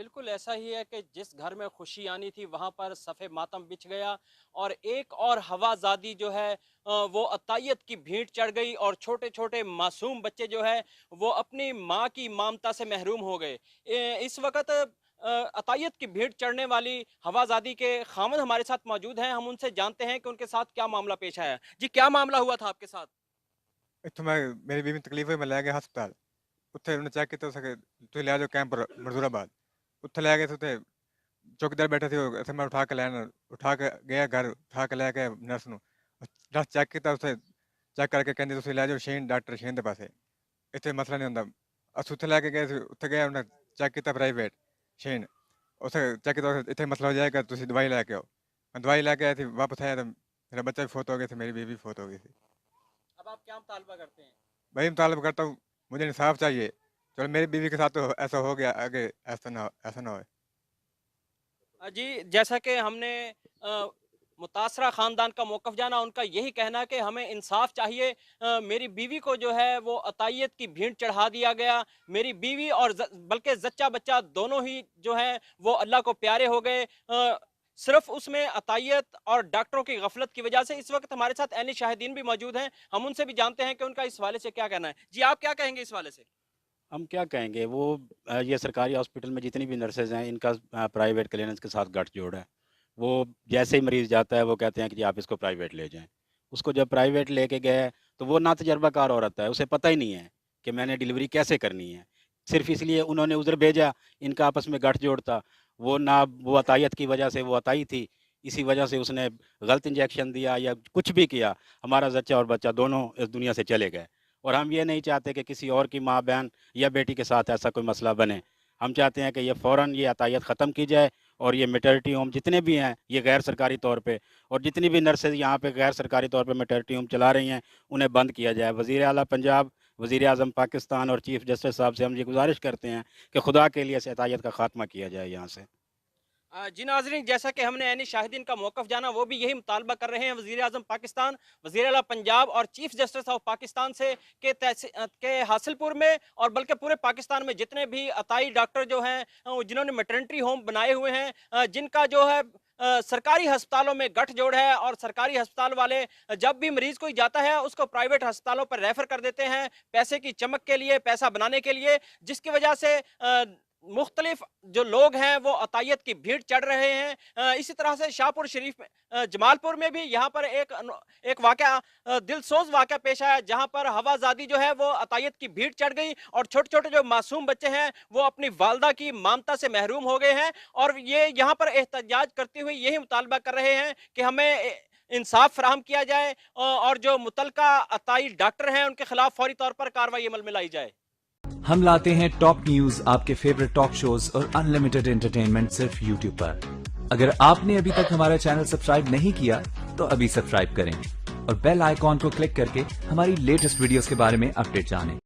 बिल्कुल ऐसा ही है कि जिस घर में खुशी आनी थी वहां पर सफ़े मातम बिछ गया और एक और हवाजादी जो है वो अतायत की भीड़ चढ़ गई और छोटे छोटे मासूम बच्चे जो है वो अपनी माँ की ममता से महरूम हो गए। इस वक्त अतायत की भीड़ चढ़ने वाली हवाजादी के खामद हमारे साथ मौजूद हैं। हम उनसे जानते हैं कि उनके साथ क्या मामला पेश आया। जी, क्या मामला हुआ था आपके साथ? ਇੱਥੋਂ ਮੈਂ ਮੇਰੀ ਬੀਵੀ ਨੂੰ ਤਕਲੀਫ ਹੋਈ, ਮੈਂ ਲੈ ਗਿਆ ਹਸਪਤਾਲ। ਉੱਥੇ ਉਹਨੇ ਚੈੱਕ ਕੀਤਾ, ਸਕੇ ਤੁਸੀਂ ਲੈ ਜਾਓ ਕੈਂਪ ਮਜ਼ਦੂਰਾਬਾਦ। ਉੱਥੇ ਲੈ ਗਏ ਤੇ ਉੱਥੇ ਚੌਕੀਦਾਰ ਬੈਠੇ ਸੀ, ਉਹ ਇੱਥੇ ਮੈਂ ਉਠਾ ਕੇ ਗਿਆ ਘਰ, ਉਠਾ ਕੇ ਲੈ ਕੇ ਨਰਸ ਨੂੰ ਨਰਸ ਚੈੱਕ ਕੀਤਾ, ਉੱਥੇ ਚੈੱਕ ਕਰਕੇ ਕਹਿੰਦੀ ਤੁਸੀਂ ਲੈ ਜਾਓ ਡਾਕਟਰ ਸ਼ਹੀਨ ਦੇ ਪਾਸੇ, ਇੱਥੇ ਮਸਲਾ ਨਹੀਂ ਹੁੰਦਾ। ਅਸੀਂ ਉੱਥੇ ਲੈ ਕੇ ਗਏ ਸੀ, ਉੱਥੇ ਗਿਆ, ਉਹਨੇ ਚੈੱਕ ਕੀਤਾ ਪ੍ਰਾਈਵੇਟ ਸ਼ਹੀਨ, ਉੱਥੇ ਚੈੱਕ ਕੀਤਾ, ਇੱਥੇ ਮਸਲਾ ਹੋ ਜਾਏਗਾ, ਤੁਸੀਂ ਦਵਾਈ ਲੈ ਕੇ ਆਓ। ਮੈਂ ਦਵਾਈ ਲੈ ਕੇ ਆਇਆ ਸੀ, ਵਾਪਸ ਆਇਆ ਤਾਂ ਮੇਰਾ ਬੱਚਾ ਵੀ ਫੌਤ ਹੋ ਗਿਆ ਸੀ, ਮੇਰੀ बीवी भी फौत हो गई थी। अब आप क्या मुतालबा करते हैं? वही मुतालबा करता हूँ, मुझे इंसाफ चाहिए। चलो मेरी बीवी के साथ तो ऐसा हो गया, आगे ऐसा ना हो। जी, जैसा कि हमने मुतासरा ख़ानदान का मौक़िफ़ जाना, उनका यही कहना कि हमें इंसाफ चाहिए। मेरी बीवी को जो है वो अतायत की भीड़ चढ़ा दिया गया। मेरी बीवी और बल्कि ज़च्चा बच्चा दोनों ही जो हैं वो अल्लाह को प्यारे हो गए। सिर्फ उसमें अतायत और डॉक्टरों की गफलत की वजह से। इस वक्त हमारे साथ ऐनी शाहिदीन भी मौजूद हैं, हम उनसे भी जानते हैं कि उनका इस हवाले से क्या कहना है। जी, आप क्या कहेंगे इस हवाले से? हम क्या कहेंगे, वो ये सरकारी हॉस्पिटल में जितनी भी नर्सेज हैं, इनका प्राइवेट क्लिनिक्स के साथ गठजोड़ है। वो जैसे ही मरीज़ जाता है वो कहते हैं कि जी आप इसको प्राइवेट ले जाएं। उसको जब प्राइवेट लेके गए तो वो ना तजर्बाकार औरत है, उसे पता ही नहीं है कि मैंने डिलीवरी कैसे करनी है। सिर्फ इसलिए उन्होंने उधर भेजा, इनका आपस में गठजोड़ था। वो ना वो अतायत की वजह से वो अताई थी, इसी वजह से उसने गलत इंजेक्शन दिया या कुछ भी किया, हमारा जच्चा और बच्चा दोनों इस दुनिया से चले गए। और हम ये नहीं चाहते कि किसी और की माँ बहन या बेटी के साथ ऐसा कोई मसला बने। हम चाहते हैं कि ये फ़ौरन ये अतायत ख़त्म की जाए और ये मैटरनिटी होम जितने भी हैं ये गैर सरकारी तौर पे, और जितनी भी नर्सेज यहाँ पे गैर सरकारी तौर पे मैटरनिटी होम चला रही हैं, उन्हें बंद किया जाए। वज़ीर आला पंजाब, वज़ीर आज़म पाकिस्तान और चीफ़ जस्टिस साहब से हम ये गुजारिश करते हैं कि खुदा के लिए इस अतायत का ख़ात्मा किया जाए यहाँ से। जी नाज़रीन, जैसा कि हमने ऐनी शाहिदीन का मौक़िफ़ जाना, वो भी यही मुतालबा कर रहे हैं वज़ीर आज़म पाकिस्तान, वज़ीर आला पंजाब और चीफ़ जस्टिस ऑफ पाकिस्तान से कि हासिलपुर में और बल्कि पूरे पाकिस्तान में जितने भी अताई डॉक्टर जो हैं जिन्होंने मैटरनिटी होम बनाए हुए हैं, जिनका जो है सरकारी अस्पतालों में गठजोड़ है और सरकारी अस्पताल वाले जब भी मरीज़ कोई जाता है उसको प्राइवेट अस्पतालों पर रेफ़र कर देते हैं पैसे की चमक के लिए, पैसा बनाने के लिए, जिसकी वजह से मुख्तलिफ जो लोग हैं वो अतायत की भीड़ चढ़ रहे हैं। इसी तरह से शाहपुर शरीफ में जमालपुर में भी यहाँ पर एक वाक़या दिलसोज वाक़या पेश आया, जहाँ पर हवाजादी जो है वो अतायत की भीड़ चढ़ गई और छोटे छोटे जो मासूम बच्चे हैं वो अपनी वालदा की ममता से महरूम हो गए हैं। और ये यहाँ पर एहतजाज करते हुए यही मुतालबा कर रहे हैं कि हमें इंसाफ फराहम किया जाए और जो मुतलका अताई डॉक्टर हैं उनके खिलाफ फौरी तौर पर कार्रवाई अमल में लाई जाए। हम लाते हैं टॉप न्यूज, आपके फेवरेट टॉक शोज और अनलिमिटेड एंटरटेनमेंट सिर्फ YouTube पर। अगर आपने अभी तक हमारा चैनल सब्सक्राइब नहीं किया तो अभी सब्सक्राइब करें और बेल आइकॉन को क्लिक करके हमारी लेटेस्ट वीडियोस के बारे में अपडेट जानें।